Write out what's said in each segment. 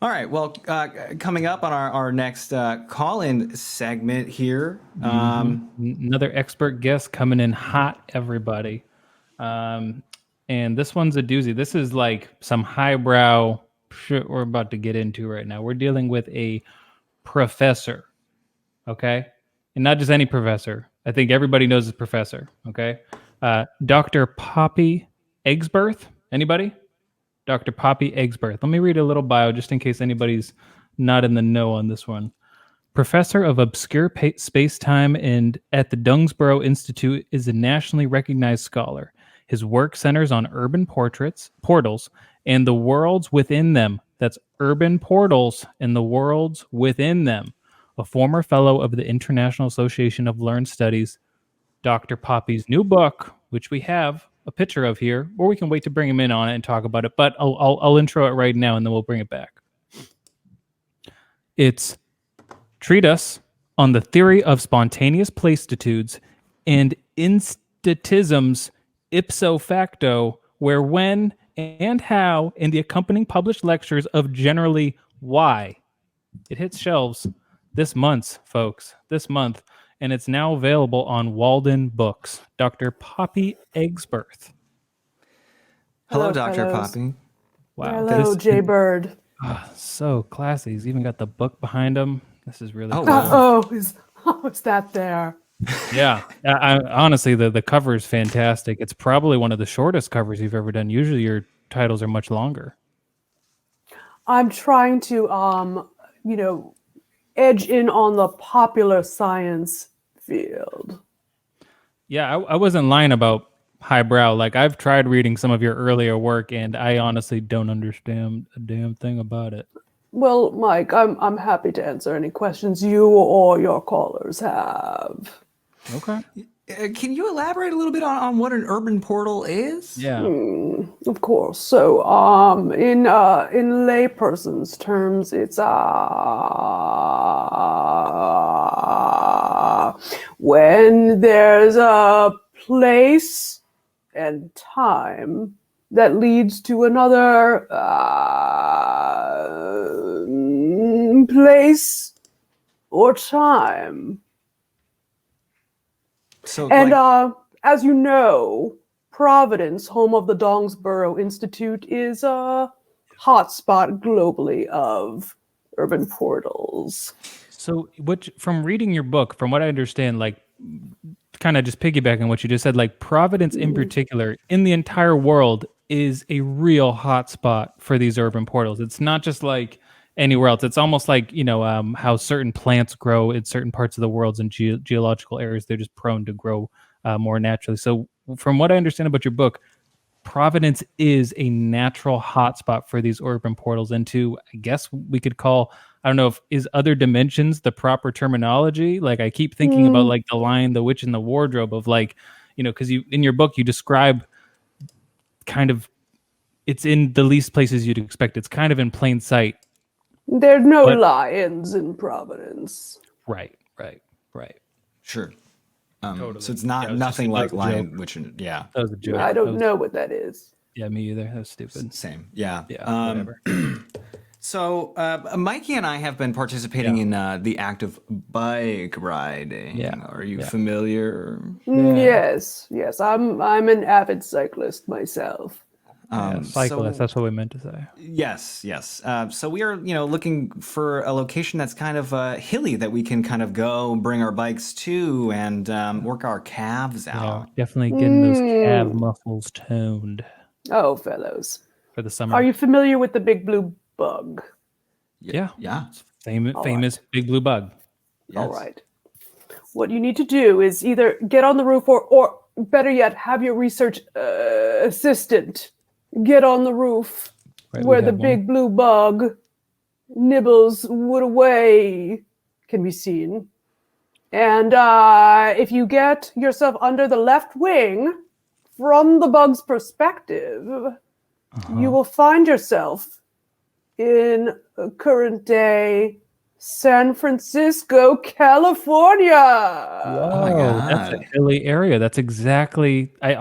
All right. Well, coming up on our next call-in segment here. Another expert guest coming in hot, everybody. And this one's a doozy. This is like some highbrow shit we're about to get into right now. We're dealing with a professor, okay? And not just any professor. I think everybody knows this professor, okay? Dr. Poppy Eggsburth. Anybody? Dr. Poppy Eggsburth. Let me read a little bio just in case anybody's not in the know on this one. Professor of Obscure Spacetime and at the Dongsboro Institute is a nationally recognized scholar. His work centers on urban portals, and the worlds within them. That's urban portals and the worlds within them. A former fellow of the International Association of Learned Studies, Dr. Poppy's new book, which we have a picture of here, or we can wait to bring him in on it and talk about it. But I'll intro it right now, and then we'll bring it back. It's Treatise on the Theory of Spontaneous Placeitudes and Instantisms, Ipso Facto Where, When, and How, in the Accompanying Published Lectures of Generally Why. It hits shelves this month, folks. This month. And it's now available on Walden Books. Dr. Poppy Eggsburth. Hello, Dr. Poppy. Wow. Hello, Jbird. So classy. He's even got the book behind him. This is really cool. Wow. Is that there? Yeah. Honestly, the cover is fantastic. It's probably one of the shortest covers you've ever done. Usually your titles are much longer. I'm trying to, edge in on the popular science field. Yeah, I wasn't lying about highbrow. Like, I've tried reading some of your earlier work, and I honestly don't understand a damn thing about it. Well, Mike, I'm happy to answer any questions you or your callers have. Okay. Can you elaborate a little bit on what an urban portal is? Yeah. Of course. So, in layperson's terms, it's when there's a place and time that leads to another place or time. So, and as you know, Providence, home of the Dongsboro Institute, is a hotspot globally of urban portals. So, from reading your book, from what I understand, like, kind of just piggybacking what you just said, like, Providence in particular, in the entire world, is a real hotspot for these urban portals. It's not just like anywhere else. It's almost like, how certain plants grow in certain parts of the world and geological areas. They're just prone to grow more naturally. So from what I understand about your book, Providence is a natural hotspot for these urban portals into, I guess we could call, I don't know if is other dimensions the proper terminology. Like, I keep thinking about like the Lion, the Witch, and the Wardrobe of, like, because you in your book you describe kind of, it's in the least places you'd expect. It's kind of in plain sight. There's no lions in Providence. Right. Sure. Totally. So it's nothing like Lion, Witch, and yeah. That was a joke. I don't know what that is. Yeah, me either. That was stupid. Same. Yeah. Whatever. So Mikey and I have been participating in the act of bike riding. Yeah. Are you familiar? Yes. I'm an avid cyclist myself. Cyclist, that's what we meant to say. Yes. So we are, looking for a location that's kind of hilly that we can kind of go bring our bikes to and work our calves out. Yeah, definitely getting those calf muscles toned. Oh, fellows. For the summer. Are you familiar with the big blue bug? Yeah. Famous big blue bug. Yes. All right. What you need to do is either get on the roof or better yet, have your research assistant get on the roof where the big blue bug nibbles wood away can be seen. And if you get yourself under the left wing from the bug's perspective, you will find yourself in a current day San Francisco, California. Whoa, Oh my that's a God. hilly area. That's exactly. We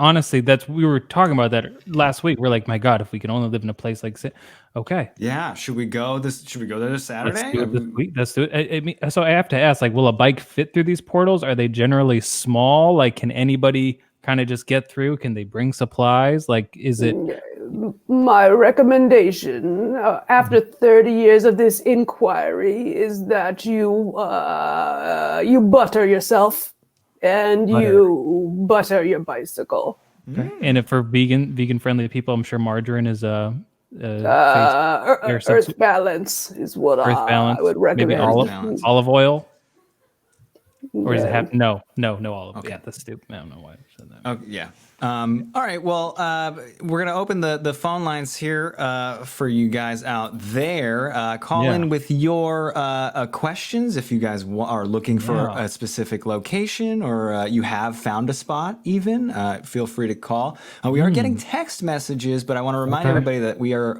were talking about that last week. We're like, my God, if we can only live in a place like this. Okay, Yeah. Should we go there this let's Saturday? do it this week. Let's do it. I mean, so I have to ask, like, will a bike fit through these portals? Are they generally small? Like, can anybody kind of just get through? Can they bring supplies? Like, is it? My recommendation after 30 years of this inquiry is that you butter yourself and you butter your bicycle. Okay. And if for vegan friendly people, I'm sure margarine is Earth balance is what Earth I balance. would recommend. Maybe balance. olive oil. Or does it have no olive? Okay. Yeah, that's stupid. I don't know why I said that. Oh, yeah. All right. Well, we're going to open the phone lines here for you guys out there. Call in with your questions if you guys are looking for a specific location or you have found a spot even. Feel free to call. We are getting text messages, but I want to remind everybody that we are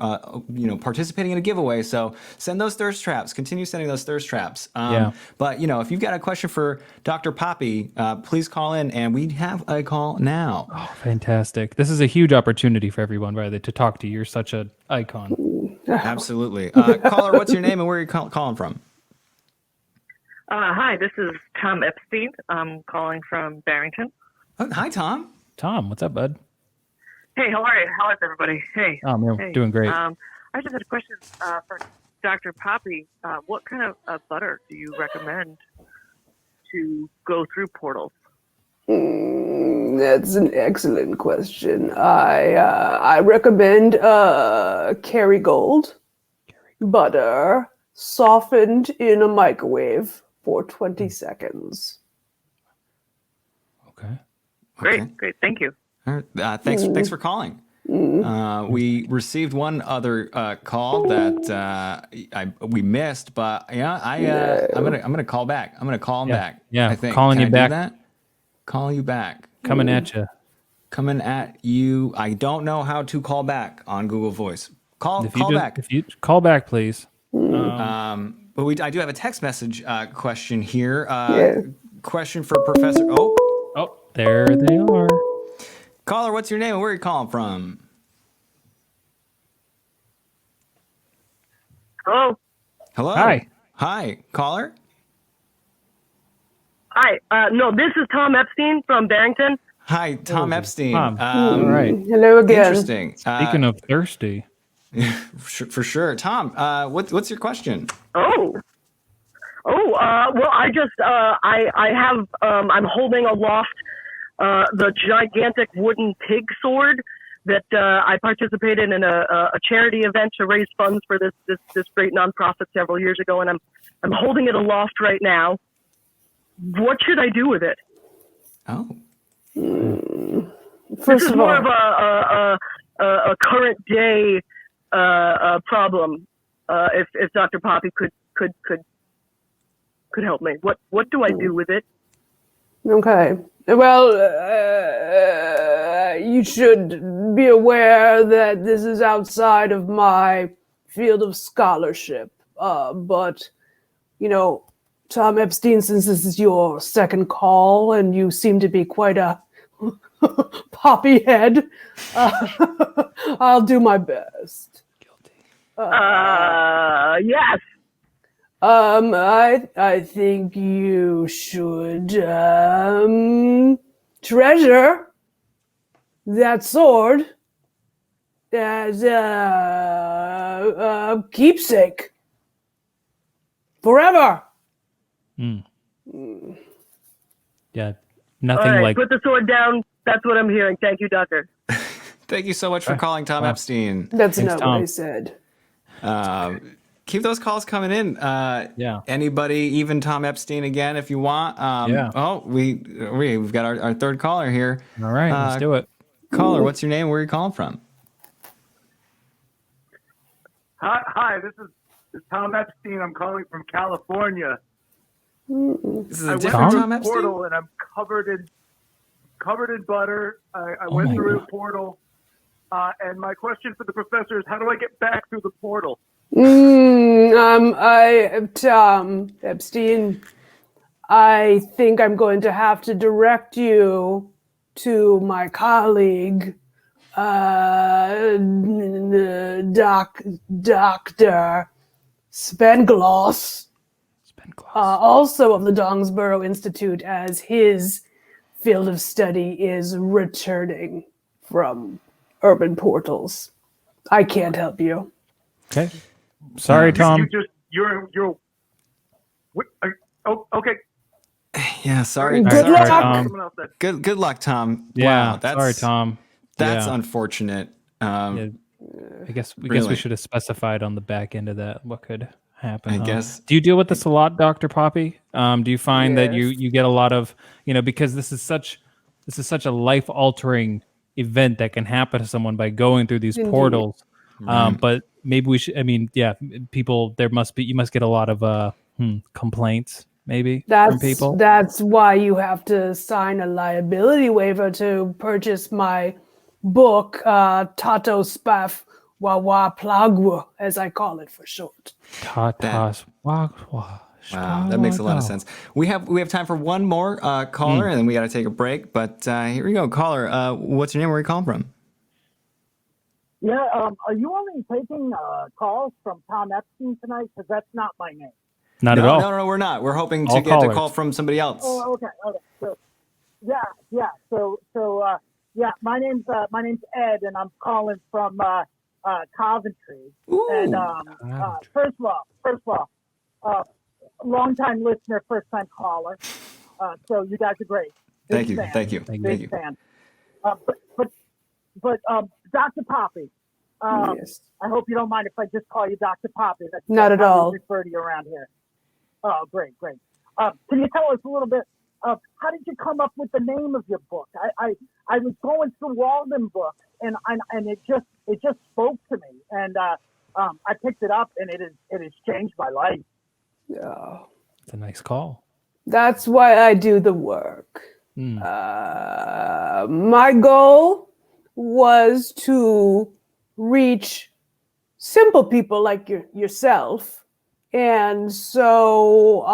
participating in a giveaway. So send those thirst traps. Continue sending those thirst traps. But, if you've got a question for Dr. Poppy, please call in, and we have a call now. Oh, fantastic. This is a huge opportunity for everyone, Riley, to talk to you. You're such an icon. Absolutely. Caller, what's your name and where are you calling from? Hi, this is Tom Epstein. I'm calling from Barrington. Oh, hi, Tom. Tom, what's up, bud? Hey, how are you? How is everybody? Hey. I'm doing great. I just had a question for Dr. Poppy. What kind of butter do you recommend to go through portals? That's an excellent question. I recommend Kerrygold butter softened in a microwave for 20 seconds. Okay. Great. Thank you. All right. Thanks for calling. We received one other call that we missed, but I'm gonna call back. I'm gonna call him back. Yeah, I think. calling Can you I back. do that? Call you back. Coming at you. Coming at you. I don't know how to call back on Google Voice. Call back. If you call back, please. But I do have a text message question here. Question for Professor. Oh, there they are. Caller, what's your name and where are you calling from? Hello. Hello. Hi, caller. Hi. No, this is Tom Epstein from Barrington. Hi, Tom Epstein. Tom. All right. Hello again. Interesting. Speaking of thirsty. For sure. Tom, what's your question? Well, I just I'm holding aloft the gigantic wooden pig sword that I participated in a charity event to raise funds for this great nonprofit several years ago, and I'm holding it aloft right now. What should I do with it? Oh. First This is more of a current day problem. If Dr. Poppy could help me, what do I do with it? Okay. Well, you should be aware that this is outside of my field of scholarship. But, Tom Epstein, since this is your second call and you seem to be quite a poppy head, I'll do my best. Yes. I think you should treasure that sword as a keepsake forever. Yeah, nothing All right, like. put the sword down. That's what I'm hearing. Thank you, Doctor. Thank you so much for calling, Tom Epstein. That's Thanks, not Tom. what I said. Keep those calls coming in. Anybody, even Tom Epstein again, if you want. Oh, we've got our third caller here. All right, let's do it. Caller, what's your name? Where are you calling from? Hi, this is Tom Epstein. I'm calling from California. This is a I different went Tom through a Epstein? portal and I'm covered in butter. I went through a portal. And my question for the professor is, how do I get back through the portal? Tom Epstein, I think I'm going to have to direct you to my colleague, Dr. Spengloss, also of the Dongsboro Institute, as his field of study is returning from urban portals. I can't help you. Okay. Sorry, Tom. You're. Oh, okay. Yeah, sorry. Good luck. Tom. Good luck, Tom. Yeah, Wow, that's, sorry, Tom. That's Yeah. unfortunate. I guess we really. should have specified on the back end of that what could happen. I guess. Do you deal with this a lot, Dr. Poppy? Do you find that you get a lot of, because this is such a life altering event that can happen to someone by going through these portals. But maybe we should. I mean, yeah, people. You must get a lot of complaints. Maybe from people. That's why you have to sign a liability waiver to purchase my book, Tato Spaf Wawa Plagwa, as I call it for short. Tatas. Wow, that makes a lot of sense. We have time for one more caller, and then we got to take a break. But here we go, caller. What's your name? Where are you calling from? Yeah, are you only taking calls from Tom Epstein tonight? Because that's not my name. Not at all. No, we're not. We're hoping to All get callers. a call from somebody else. Oh, okay. So, my name's Ed, and I'm calling from Coventry. Ooh. And first of all, long time listener, first time caller. So you guys are great. Thank you. Fan. Thank you. Big fan. But Dr. Poppy. Yes. I hope you don't mind if I just call you Dr. Poppy. That's Not at how we all. refer to you around here. Oh, great. Can you tell us a little bit of how did you come up with the name of your book? I was going through Walden books and it just spoke to me, and I picked it up, and it has changed my life. Yeah. It's a nice call. That's why I do the work. My goal was to reach simple people like yourself. And so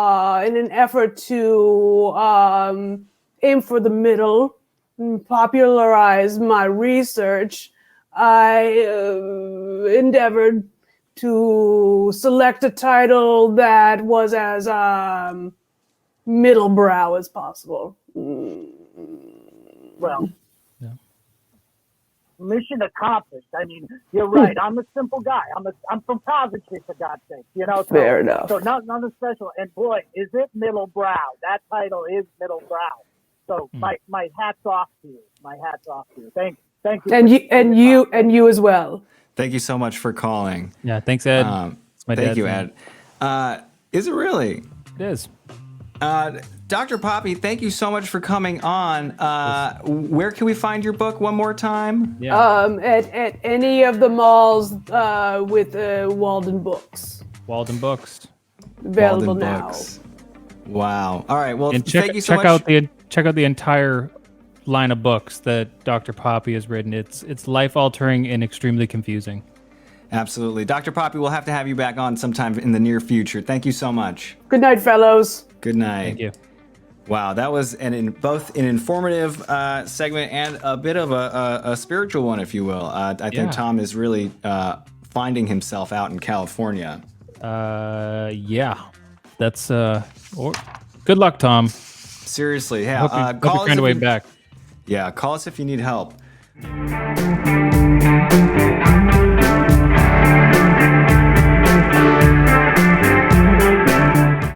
in an effort to aim for the middle and popularize my research, I endeavored to select a title that was as middlebrow as possible. Well, mission accomplished. I mean, you're right. I'm a simple guy. I'm from Coventry, for God's sake. Fair enough. So nothing special. And boy, is it middlebrow. That title is middlebrow. So my hat's off to you. My hat's off to you. Thank you. And you as well. Thank you so much for calling. Yeah, thanks, Ed. It's my Thank dad's you, name. Ed. Is it really? It is. Dr. Poppy, thank you so much for coming on. Where can we find your book one more time? Yeah. At any of the malls with Walden Books. Walden Books. Available Walden now. Books. Wow. All right. Well, And thank you so much. check out the entire line of books that Dr. Poppy has written. It's life altering and extremely confusing. Absolutely. Dr. Poppy, we'll have to have you back on sometime in the near future. Thank you so much. Good night, fellows. Good night. Thank you. Wow, that was both an informative segment and a bit of a spiritual one, if you will. I think Tom is really finding himself out in California. Yeah. That's good luck, Tom. Seriously, yeah. Hope you find a way back. Yeah, call us if you need help.